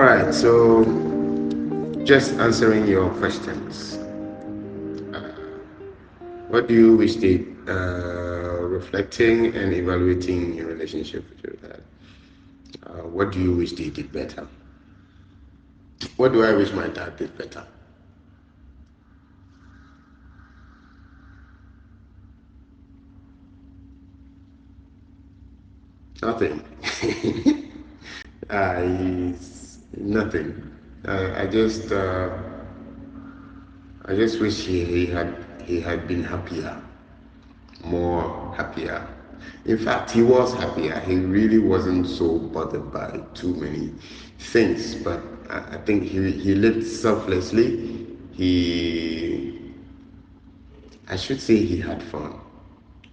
right, so just answering your questions. What do you wish they reflecting and evaluating your relationship with your dad? What do you wish they did better? What do I wish my dad did better? Nothing. He's nothing. I just wish he had been happier, more happier. In fact, he was happier. He really wasn't so bothered by too many things. But I think he lived selflessly. He, I should say, he had fun,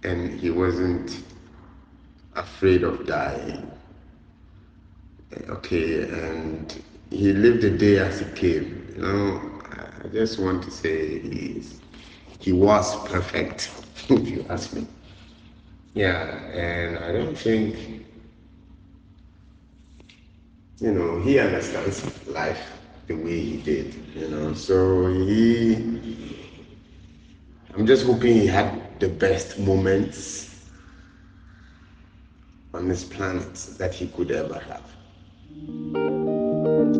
and he wasn't afraid of dying. Okay, and he lived the day as it came. I just want to say he was perfect, if you ask me. Yeah, and I don't think he understands life the way he did. So I'm just hoping he had the best moments on this planet that he could ever have.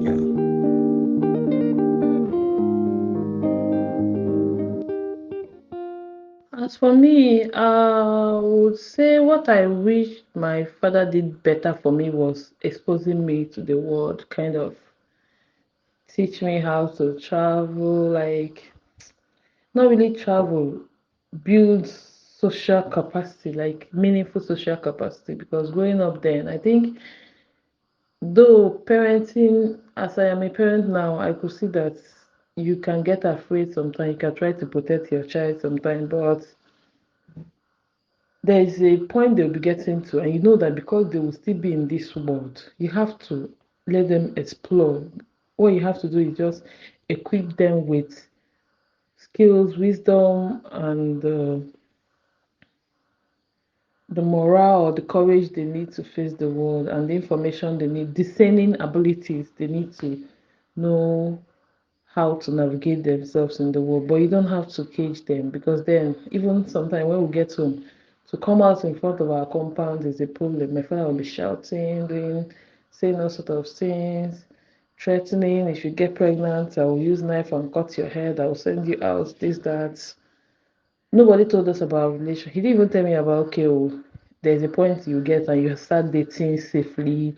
Yeah. As for me, I would say what I wish my father did better for me was exposing me to the world, kind of teach me how to travel, like not really travel, build social capacity, like meaningful social capacity. Because growing up then, I think though parenting, as I am a parent now, I could see that you can get afraid sometimes, you can try to protect your child sometimes, but there is a point they'll be getting to, and you know that because they will still be in this world, you have to let them explore. What you have to do is just equip them with skills, wisdom, and the morale or the courage they need to face the world, and the information they need, discerning abilities they need to know how to navigate themselves in the world. But you don't have to cage them, because then even sometimes when we get home, to come out in front of our compound is a problem. My father will be shouting, doing, saying all sort of things, threatening. If you get pregnant, I will use knife and cut your head. I will send you out. This, that. Nobody told us about relation. He didn't even tell me about, okay, oh, there's a point you get and you start dating safely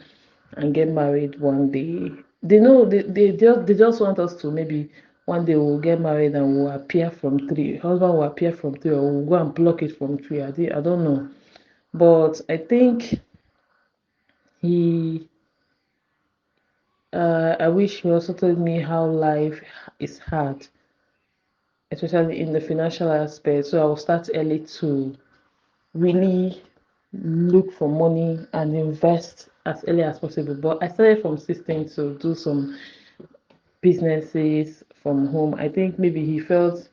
and get married one day. They know they just want us to, maybe one day we'll get married and we'll appear from tree. Husband will appear from tree, or we'll go and pluck it from tree. I don't know. But I think he I wish he also told me how life is hard, especially in the financial aspect. So I will start early to really look for money and invest as early as possible. But I started from 16 to do some businesses from home. I think maybe he felt,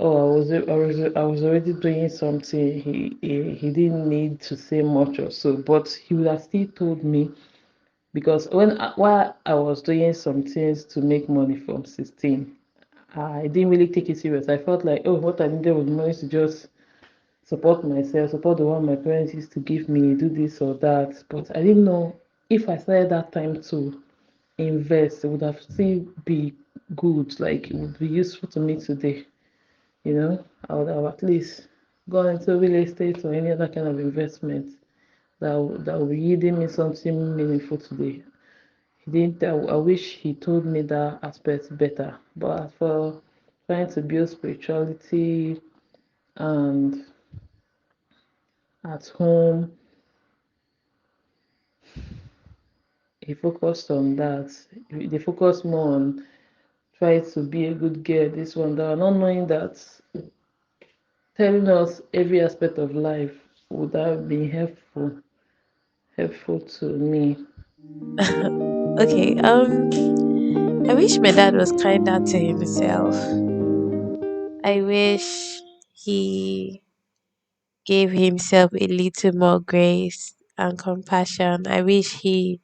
oh, I was already doing something. He didn't need to say much or so, but he would have still told me, because while I was doing some things to make money from 16, I didn't really take it serious. I felt like, oh, what I needed was money to just support myself, support the one my parents used to give me, do this or that. But I didn't know if I started that time to invest, it would have still be good, like it would be useful to me today. I would have at least gone into real estate or any other kind of investment that will be yielding me something meaningful today. He didn't. I wish he told me that aspect better. But as for trying to build spirituality and at home, he focused on that. They focused more on trying to be a good girl, this one, that, not knowing that telling us every aspect of life would have been helpful to me. Okay, I wish my dad was kinder to himself. I wish he gave himself a little more grace and compassion. I wish he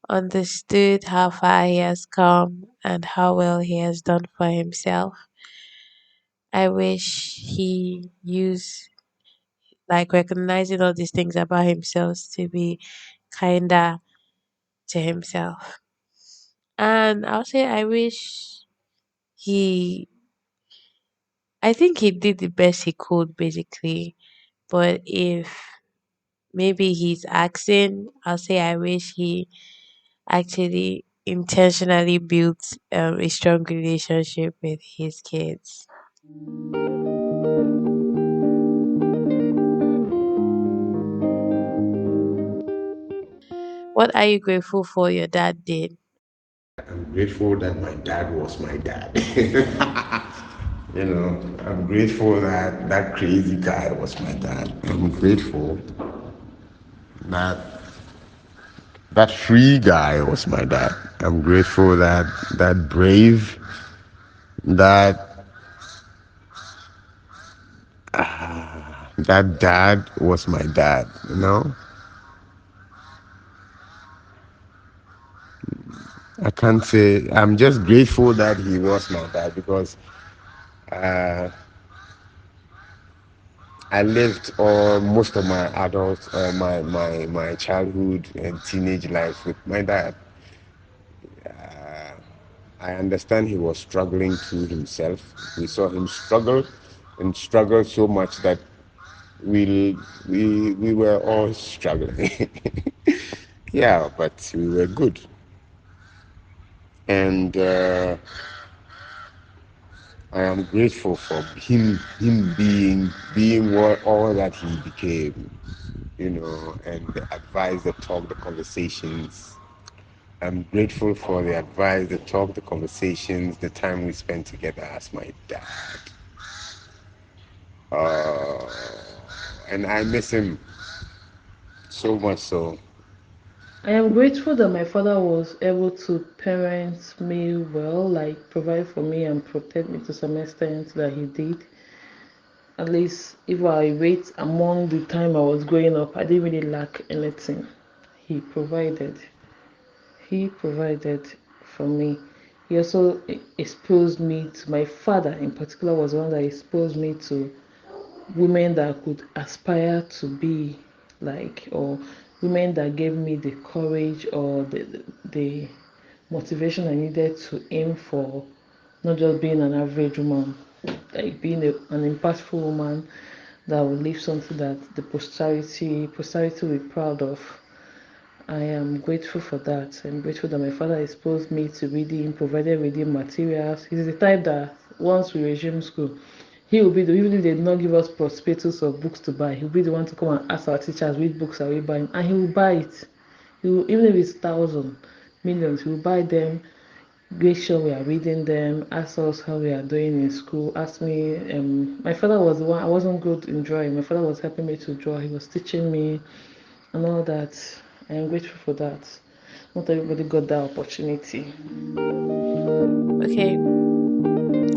understood how far he has come and how well he has done for himself. I wish he used like recognizing all these things about himself to be kinder to himself. And I'll say I wish he I think he did the best he could basically. But if maybe he's asking, I'll say I wish he actually intentionally built a strong relationship with his kids. What are you grateful for your dad did? I'm grateful that my dad was my dad. I'm grateful that that crazy guy was my dad. I'm grateful that that free guy was my dad. I'm grateful that that brave, that that dad was my dad. I can't say. I'm just grateful that he was my dad because uh, I lived most of my adult, my childhood and teenage life with my dad. I understand he was struggling to himself. We saw him struggle and struggle so much that we were all struggling. Yeah, but we were good. And I am grateful for him being all that he became, and the advice, the talk, the conversations. I'm grateful for the advice, the talk, the conversations, the time we spent together as my dad. Uh, and I miss him so much so. I am grateful that my father was able to parent me well, like provide for me and protect me to some extent that he did. At least if I rate among the time I was growing up, I didn't really lack anything. He provided. He provided for me. He also exposed me to my father in particular was one that exposed me to women that could aspire to be like, or women that gave me the courage or the motivation I needed to aim for not just being an average woman, like being an impactful woman that will leave something that the posterity will be proud of. I am grateful for that. I'm grateful that my father exposed me to reading, provided reading materials. He's the type that once we resume school, he will be the even if they did not give us prospectus of books to buy, he'll be the one to come and ask our teachers which books are we buying, and he will buy it. He will, even if it's thousand, millions, he will buy them, make sure we are reading them, ask us how we are doing in school, ask me. My father was the one, I wasn't good in drawing. My father was helping me to draw, he was teaching me and all that. I am grateful for that. Not everybody got that opportunity. Okay,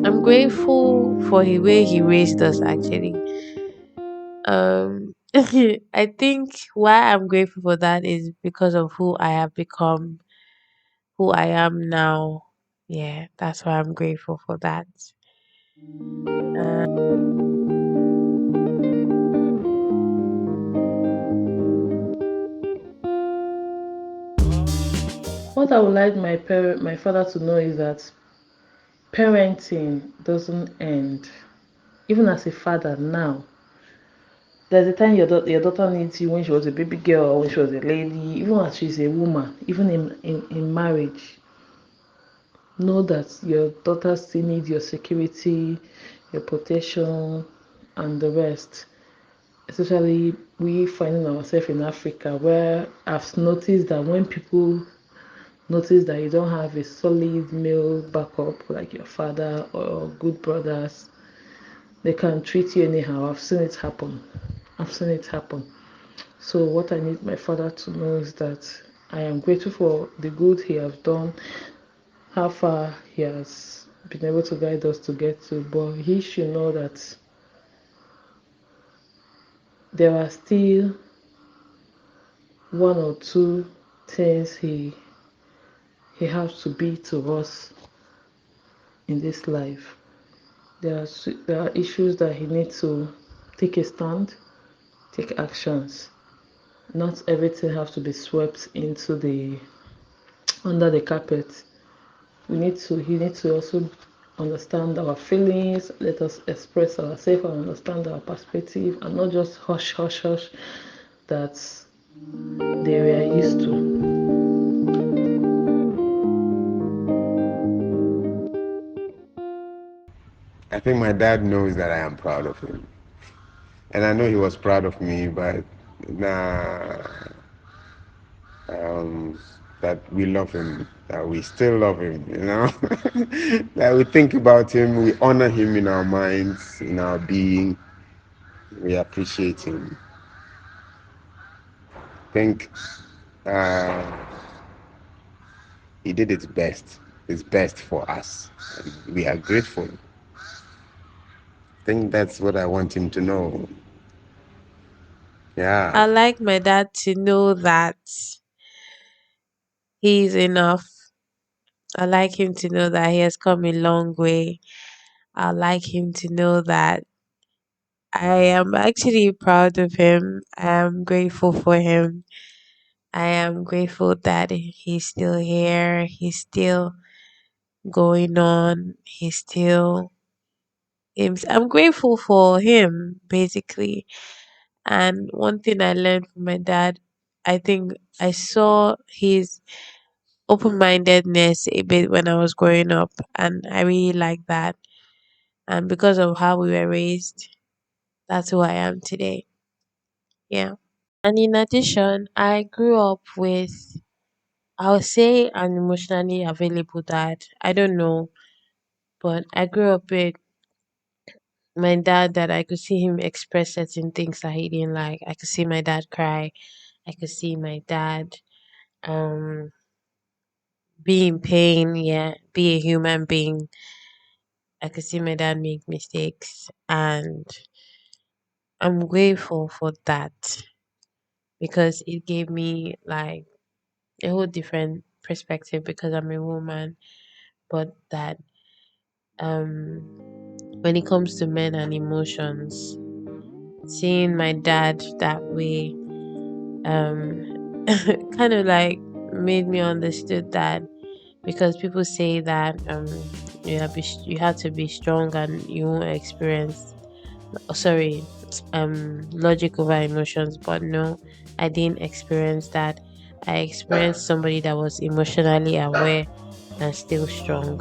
I'm grateful for the way he raised us actually. I think why I'm grateful for that is because of who I have become, who I am now. Yeah, that's why I'm grateful for that. Uh, What I would like my father to know is that parenting doesn't end. Even as a father now, there's a time your daughter needs you when she was a baby girl or when she was a lady, even as she's a woman, even in marriage. Know that your daughter still needs your security, your protection, and the rest. Especially we finding ourselves in Africa, where I've noticed that when people notice that you don't have a solid male backup like your father or good brothers, they can treat you anyhow. I've seen it happen. I've seen it happen. So what I need my father to know is that I am grateful for the good he has done, how far he has been able to guide us to get to, but he should know that there are still one or two things he he has to be to us in this life. There are issues that he needs to take a stand, take actions. Not everything has to be swept into the under the carpet. He needs to also understand our feelings, let us express ourselves and understand our perspective, and not just hush hush hush that they were used to. I think my dad knows that I am proud of him. And I know he was proud of me, but nah, um, that we love him, that we still love him, you know? That we think about him, we honor him in our minds, in our being, we appreciate him. I think uh, he did his best for us. And we are grateful. I think that's what I want him to know. Yeah. I like my dad to know that he's enough. I like him to know that he has come a long way. I like him to know that I am actually proud of him. I am grateful for him. I am grateful that he's still here. He's still going on. I'm grateful for him, basically. And one thing I learned from my dad, I think I saw his open mindedness a bit when I was growing up, and I really like that. And because of how we were raised, that's who I am today. Yeah. And in addition, I grew up with, I would say, an emotionally available dad. I don't know, but I grew up with my dad that I could see him express certain things that he didn't like. I could see my dad cry. I could see my dad um be in pain, yeah, be a human being. I could see my dad make mistakes, and I'm grateful for that because it gave me like a whole different perspective because I'm a woman, but that um when it comes to men and emotions, seeing my dad that way kind of like made me understood that because people say that you have to be strong and you won't experience sorry logic over emotions, but no, I didn't experience that. I experienced somebody that was emotionally aware and still strong.